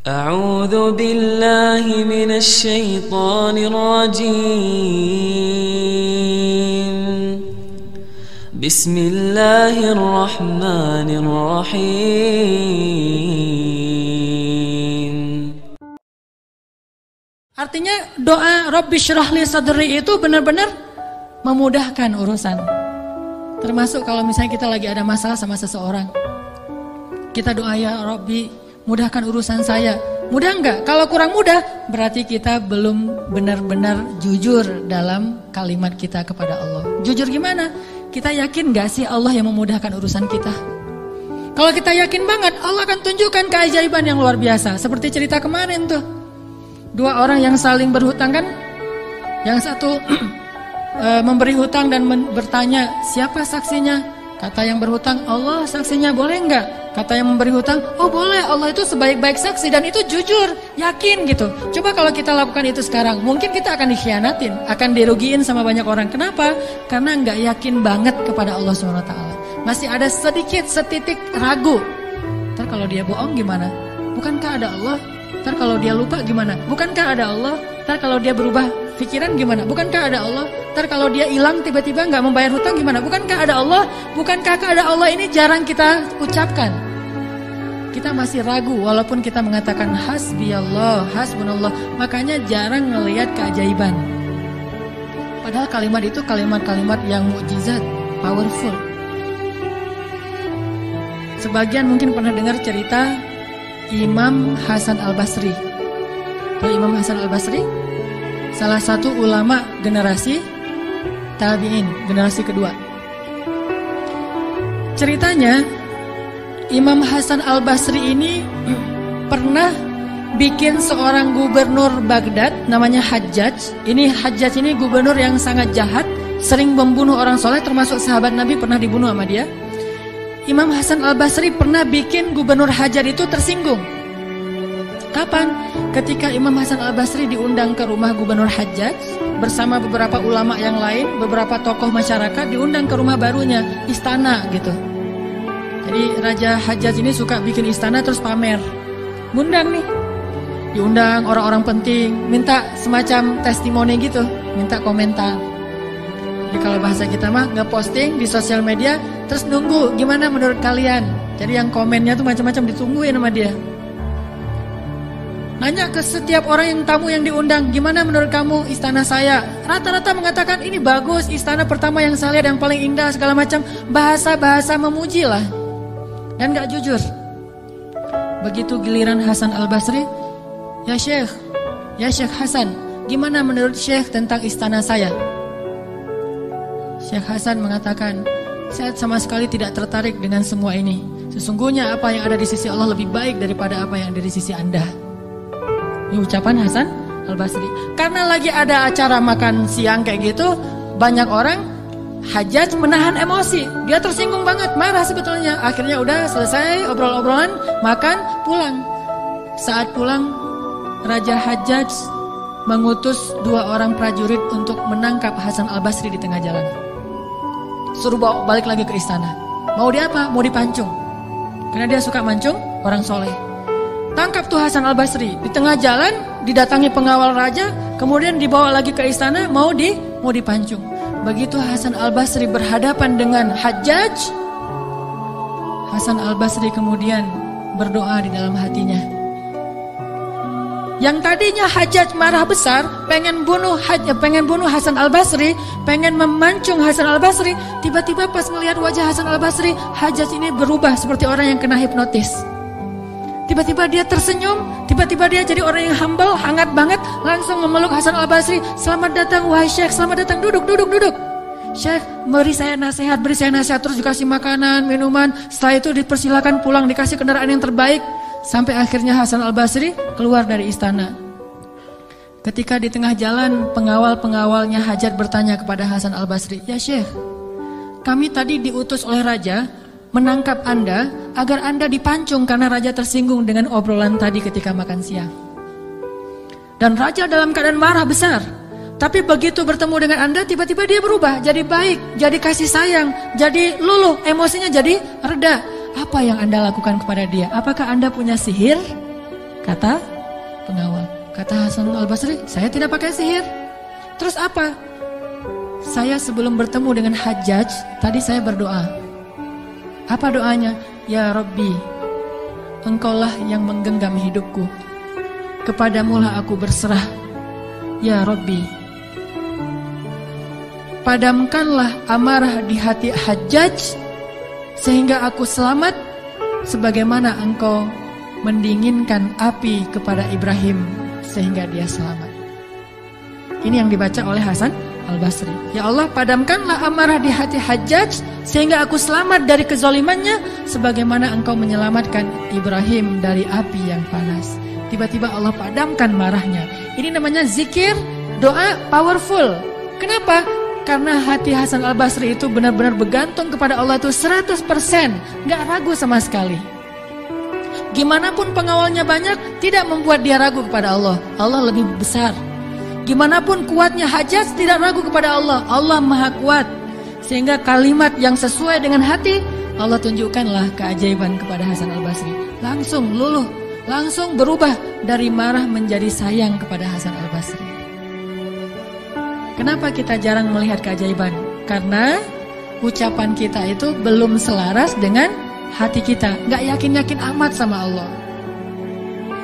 أعوذ بالله من الشيطان الرجيم بسم الله الرحمن الرحيم. Artinya doa Rabbi syrahli sadri itu benar-benar memudahkan urusan. Termasuk kalau misalnya kita lagi ada masalah sama seseorang, kita doa, ya Rabbi mudahkan urusan saya. Mudah enggak? Kalau kurang mudah, berarti kita belum benar-benar jujur dalam kalimat kita kepada Allah. Jujur gimana? Kita yakin enggak sih Allah yang memudahkan urusan kita? Kalau kita yakin banget, Allah akan tunjukkan keajaiban yang luar biasa. Seperti cerita kemarin tuh, dua orang yang saling berhutang kan, yang satu memberi hutang dan bertanya, siapa saksinya? Kata yang berhutang, Allah saksinya, boleh enggak? Kata yang memberi hutang, oh boleh, Allah itu sebaik-baik saksi dan itu jujur, yakin gitu. Coba kalau kita lakukan itu sekarang, mungkin kita akan dikhianatin, akan dirugiin sama banyak orang. Kenapa? Karena enggak yakin banget kepada Allah SWT. Masih ada sedikit, setitik ragu. Ntar kalau dia bohong gimana? Bukankah ada Allah? Ntar kalau dia lupa gimana? Bukankah ada Allah? Ntar kalau dia berubah pikiran gimana? Bukankah ada Allah? Ntar kalau dia hilang tiba-tiba nggak membayar hutang gimana? Bukankah ada Allah? Bukankah ada Allah? Ini jarang kita ucapkan. Kita masih ragu walaupun kita mengatakan hasbiyallah, hasbunallah. Makanya jarang ngelihat keajaiban. Padahal kalimat itu kalimat-kalimat yang mukjizat, powerful. Sebagian mungkin pernah dengar cerita Imam Hasan Al-Basri. Kalau Imam Hasan Al-Basri salah satu ulama generasi tabi'in, generasi kedua. Ceritanya Imam Hasan Al-Basri ini pernah bikin seorang gubernur Baghdad namanya Hajjaj. Ini Hajjaj ini gubernur yang sangat jahat, sering membunuh orang soleh, termasuk sahabat Nabi pernah dibunuh sama dia. Imam Hasan Al-Basri pernah bikin gubernur Hajjaj itu tersinggung. Kapan? Ketika Imam Hasan Al-Basri diundang ke rumah gubernur Hajjaj bersama beberapa ulama yang lain, beberapa tokoh masyarakat diundang ke rumah barunya, istana gitu. Jadi Raja Hajjaj ini suka bikin istana terus pamer. Ngundang nih, diundang orang-orang penting, minta semacam testimoni gitu, minta komentar. Jadi kalau bahasa kita mah nge-posting di sosial media, terus nunggu gimana menurut kalian. Jadi yang komennya tuh macam-macam ditungguin sama dia. Nanya ke setiap orang yang tamu yang diundang, gimana menurut kamu istana saya? Rata-rata mengatakan ini bagus, istana pertama yang saya lihat yang paling indah segala macam. Bahasa-bahasa memuji lah. Dan gak jujur. Begitu giliran Hasan Al-Basri, ya Syekh Hasan, gimana menurut Syekh tentang istana saya? Syekh Hasan mengatakan, saya sama sekali tidak tertarik dengan semua ini. Sesungguhnya apa yang ada di sisi Allah lebih baik daripada apa yang ada di sisi Anda. Ini ucapan Hasan Al-Basri. Karena lagi ada acara makan siang kayak gitu, banyak orang, Hajjaj menahan emosi. Dia tersinggung banget, marah sebetulnya. Akhirnya udah selesai obrol-obrolan, makan, pulang. Saat pulang, Raja Hajjaj mengutus 2 orang prajurit untuk menangkap Hasan Al-Basri di tengah jalan. Suruh bawa balik lagi ke istana. Mau dia apa? Mau dipancung. Karena dia suka mancung orang soleh. Tangkap tuh Hasan Al-Basri. Di tengah jalan didatangi pengawal raja, kemudian dibawa lagi ke istana, mau dipancung. Begitu Hasan Al-Basri berhadapan dengan Hajjaj, Hasan Al-Basri kemudian berdoa di dalam hatinya. Yang tadinya Hajjaj marah besar, pengen bunuh Hasan Al-Basri, pengen memancung Hasan Al-Basri, tiba-tiba pas melihat wajah Hasan Al-Basri, Hajjaj ini berubah seperti orang yang kena hipnotis. Tiba-tiba dia tersenyum, tiba-tiba dia jadi orang yang humble, hangat banget, langsung memeluk Hasan Al-Basri. Selamat datang wahai Syekh, selamat datang, duduk. Syekh, beri saya nasihat, terus dikasih makanan, minuman. Setelah itu dipersilakan pulang, dikasih kendaraan yang terbaik. Sampai akhirnya Hasan Al-Basri keluar dari istana. Ketika di tengah jalan, pengawal-pengawalnya Hajjaj bertanya kepada Hasan Al-Basri, ya Syekh, kami tadi diutus oleh Raja menangkap Anda agar Anda dipancung karena Raja tersinggung dengan obrolan tadi ketika makan siang. Dan Raja dalam keadaan marah besar. Tapi begitu bertemu dengan Anda, tiba-tiba dia berubah, jadi baik, jadi kasih sayang, jadi luluh, emosinya jadi reda. Apa yang Anda lakukan kepada dia? Apakah Anda punya sihir? Kata pengawal. Kata Hasan Al-Basri, saya tidak pakai sihir. Terus apa? Saya sebelum bertemu dengan Hajjaj, tadi saya berdoa. Apa doanya? Ya Rabbi, Engkaulah yang menggenggam hidupku. Kepadamulah aku berserah. Ya Rabbi, padamkanlah amarah di hati Hajjaj sehingga aku selamat sebagaimana Engkau mendinginkan api kepada Ibrahim sehingga dia selamat. Ini yang dibaca oleh Hasan Al-Basri. Ya Allah, padamkanlah amarah di hati Hajjaj sehingga aku selamat dari kezalimannya sebagaimana Engkau menyelamatkan Ibrahim dari api yang panas. Tiba-tiba Allah padamkan marahnya. Ini namanya zikir, doa powerful. Kenapa? Karena hati Hasan Al-Basri itu benar-benar bergantung kepada Allah itu 100%, gak ragu sama sekali. Gimana pun pengawalnya banyak, tidak membuat dia ragu kepada Allah. Allah lebih besar. Gimana pun kuatnya Hajjaj, tidak ragu kepada Allah. Allah maha kuat. Sehingga kalimat yang sesuai dengan hati, Allah tunjukkanlah keajaiban kepada Hasan Al-Basri. Langsung luluh, langsung berubah dari marah menjadi sayang kepada Hasan Al-Basri. Kenapa kita jarang melihat keajaiban? Karena ucapan kita itu belum selaras dengan hati kita. Gak yakin-yakin amat sama Allah.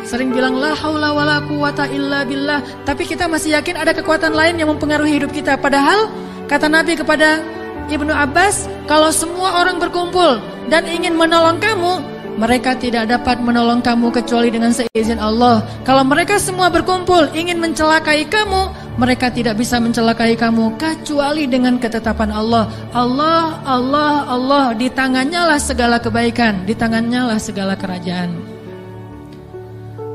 Sering bilang la haula wala quwata illa billah, tapi kita masih yakin ada kekuatan lain yang mempengaruhi hidup kita. Padahal kata Nabi kepada Ibnu Abbas, kalau semua orang berkumpul dan ingin menolong kamu, mereka tidak dapat menolong kamu kecuali dengan seizin Allah. Kalau mereka semua berkumpul ingin mencelakai kamu, mereka tidak bisa mencelakai kamu kecuali dengan ketetapan Allah. Allah, Allah, Allah, di tangannya lah segala kebaikan, di tangannya lah segala kerajaan.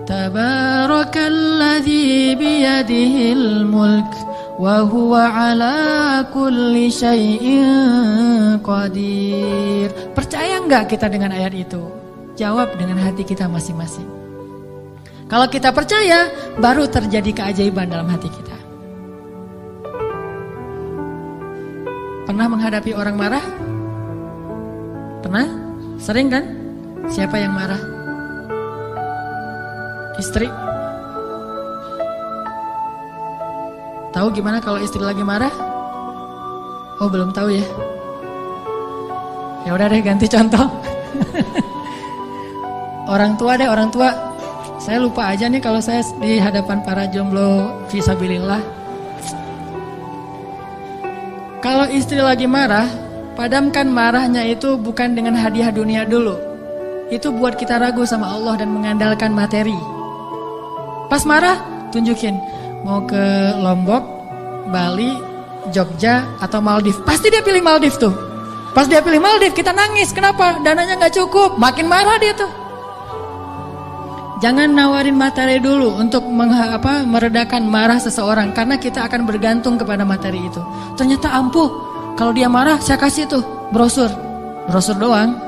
Tabarakalladzi biyadihil mulk wa huwa ala kulli syai'in qadir. Percaya enggak kita dengan ayat itu? Jawab dengan hati kita masing-masing. Kalau kita percaya, baru terjadi keajaiban dalam hati kita. Pernah menghadapi orang marah? Pernah? Sering kan? Siapa yang marah? Istri. Tahu gimana kalau istri lagi marah? Oh, belum tahu ya. Ya udah deh, ganti contoh. Orang tua deh, orang tua. Saya lupa aja nih kalau saya di hadapan para jomblo fisabilillah. Kalau istri lagi marah, padamkan marahnya itu bukan dengan hadiah dunia dulu. Itu buat kita ragu sama Allah dan mengandalkan materi. Pas marah, tunjukin mau ke Lombok, Bali, Jogja atau Maldives. Pasti dia pilih Maldives tuh. Pas dia pilih Maldives, kita nangis. Kenapa? Dananya gak cukup. Makin marah dia tuh. Jangan nawarin materi dulu untuk meredakan marah seseorang, karena kita akan bergantung kepada materi itu. Ternyata ampuh. Kalau dia marah, saya kasih tuh brosur doang.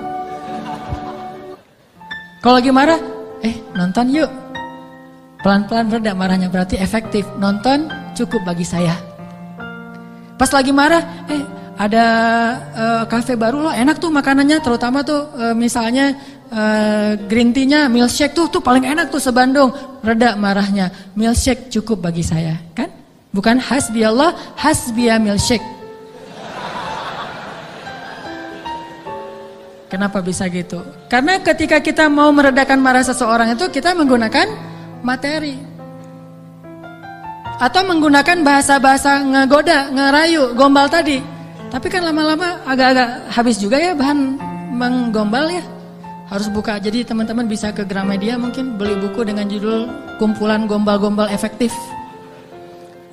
Kalau lagi marah, nonton yuk. Pelan-pelan reda marahnya, berarti efektif. Nonton cukup bagi saya. Pas lagi marah, ada kafe baru loh, enak tuh makanannya, terutama tuh misalnya green tea-nya, milkshake tuh paling enak tuh se-Bandung. Reda marahnya, milkshake cukup bagi saya, kan? Bukan hasbi Allah, hasbiya milkshake. Kenapa bisa gitu? Karena ketika kita mau meredakan marah seseorang itu kita menggunakan materi. Atau menggunakan bahasa-bahasa ngegoda, ngerayu, gombal tadi. Tapi kan lama-lama agak-agak habis juga ya bahan menggombal ya. Harus buka, jadi teman-teman bisa ke Gramedia mungkin beli buku dengan judul Kumpulan Gombal-Gombal Efektif.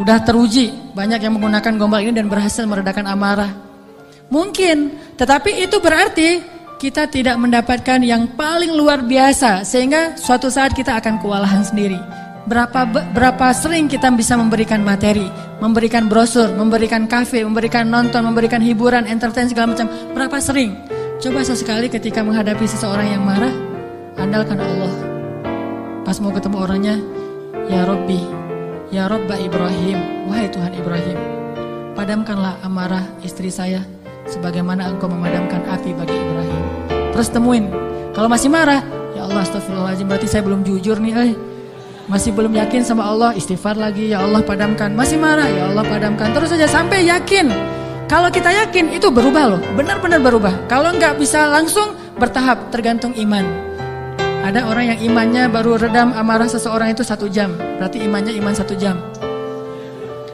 Udah teruji, banyak yang menggunakan gombal ini dan berhasil meredakan amarah. Mungkin, tetapi itu berarti kita tidak mendapatkan yang paling luar biasa, sehingga suatu saat kita akan kewalahan sendiri. Berapa sering kita bisa memberikan materi, memberikan brosur, memberikan kafe, memberikan nonton, memberikan hiburan, entertain segala macam. Berapa sering? Coba sesekali ketika menghadapi seseorang yang marah, andalkan Allah. Pas mau ketemu orangnya, ya Rabbi, ya Rabba Ibrahim, wahai Tuhan Ibrahim, padamkanlah amarah istri saya sebagaimana engkau memadamkan api bagi Ibrahim. Terus temuin, kalau masih marah, ya Allah, astagfirullahaladzim, berarti saya belum jujur nih, masih belum yakin sama Allah, istighfar lagi, ya Allah padamkan. Masih marah, ya Allah padamkan. Terus saja sampai yakin. Kalau kita yakin itu berubah loh, benar-benar berubah. Kalau nggak bisa langsung, bertahap, tergantung iman. Ada orang yang imannya baru redam amarah seseorang itu 1 jam, berarti imannya iman 1 jam.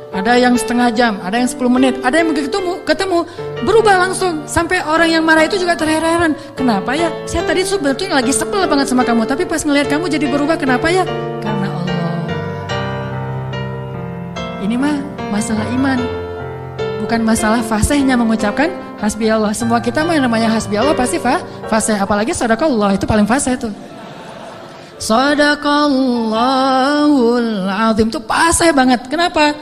Ada yang setengah jam, ada yang 10 menit, ada yang begitu ketemu berubah langsung. Sampai orang yang marah itu juga terheran-heran. Kenapa ya? Saya tadi sebetulnya lagi sebel banget sama kamu, tapi pas ngelihat kamu jadi berubah, kenapa ya? Karena Allah. Ini mah masalah iman, bukan masalah fasihnya mengucapkan hasbi Allah. Semua kita mah yang namanya hasbi Allah pasti fasih, apalagi sadaqallah itu paling fasih tuh. Sadaqallahul azim itu fasih banget. Kenapa?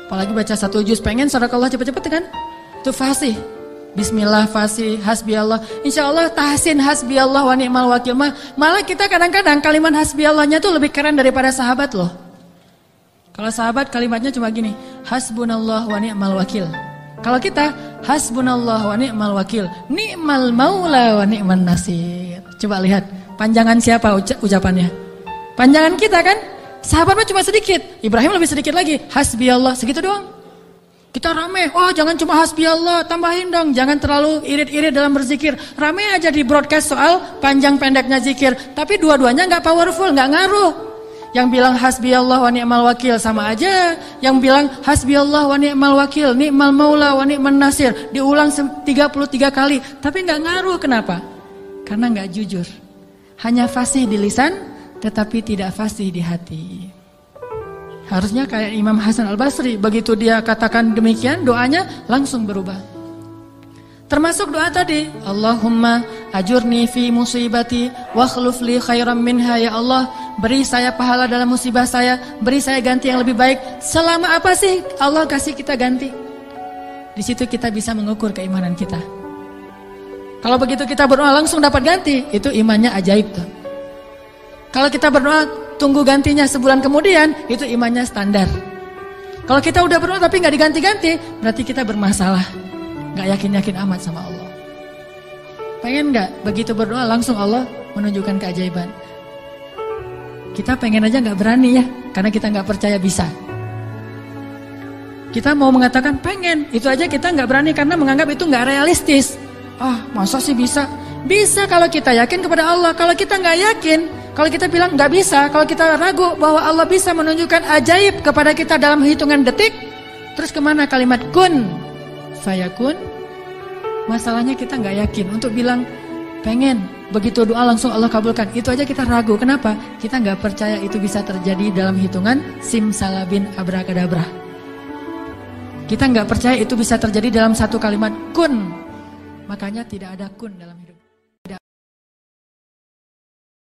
Apalagi baca 1 juz pengen sadaqallah cepet-cepet kan? Itu fasih. Bismillah fasih, hasbi Allah. Insya Allah tahsin hasbi Allah wa ni'mal wakil. Malah kita kadang-kadang kalimat hasbi Allahnya tuh lebih keren daripada sahabat loh. Kalau sahabat kalimatnya cuma gini, hasbunallah wa ni'mal wakil. Kalau kita hasbunallah wa ni'mal wakil, ni'mal maula wa ni'man nasir. Coba lihat, panjangan siapa ucapannya? Panjangan kita kan? Sahabatnya cuma sedikit, Ibrahim lebih sedikit lagi, hasbi Allah, segitu doang. Kita rame, oh jangan cuma hasbi Allah, tambahin dong, jangan terlalu irit-irit dalam berzikir. Rame aja di broadcast soal panjang pendeknya zikir, tapi dua-duanya nggak powerful, nggak ngaruh. Yang bilang hasbi Allah wa ni'mal wakil sama aja, yang bilang hasbi Allah wa ni'mal wakil, ni'mal maula wa ni'man nasir, diulang 33 kali, tapi nggak ngaruh. Kenapa? Karena nggak jujur, hanya fasih di lisan, tetapi tidak fasih di hati. Harusnya kayak Imam Hasan Al-Basri, begitu dia katakan demikian, doanya langsung berubah. Termasuk doa tadi, Allahumma ajurni fi musibati wa akhluf li khairan minha. Ya Allah, beri saya pahala dalam musibah saya, beri saya ganti yang lebih baik. Selama apa sih Allah kasih kita ganti? Di situ kita bisa mengukur keimanan kita. Kalau begitu kita berdoa langsung dapat ganti, itu imannya ajaib tuh. Kalau kita berdoa tunggu gantinya sebulan kemudian, itu imannya standar. Kalau kita udah berdoa tapi nggak diganti-ganti, berarti kita bermasalah, nggak yakin-yakin amat sama Allah. Pengen nggak begitu berdoa langsung Allah menunjukkan keajaiban? Kita pengen aja nggak berani ya, karena kita nggak percaya bisa. Kita mau mengatakan pengen, itu aja kita nggak berani karena menganggap itu nggak realistis. Masa sih bisa? Bisa kalau kita yakin kepada Allah. Kalau kita nggak yakin, kalau kita bilang nggak bisa, kalau kita ragu bahwa Allah bisa menunjukkan ajaib kepada kita dalam hitungan detik, terus kemana kalimat kun fayakun? Masalahnya kita nggak yakin untuk bilang pengen, begitu doa langsung Allah kabulkan. Itu aja kita ragu. Kenapa? Kita nggak percaya itu bisa terjadi dalam hitungan simsalabin abrakadabra. Kita nggak percaya itu bisa terjadi dalam satu kalimat kun. Makanya tidak ada kun dalam hidup.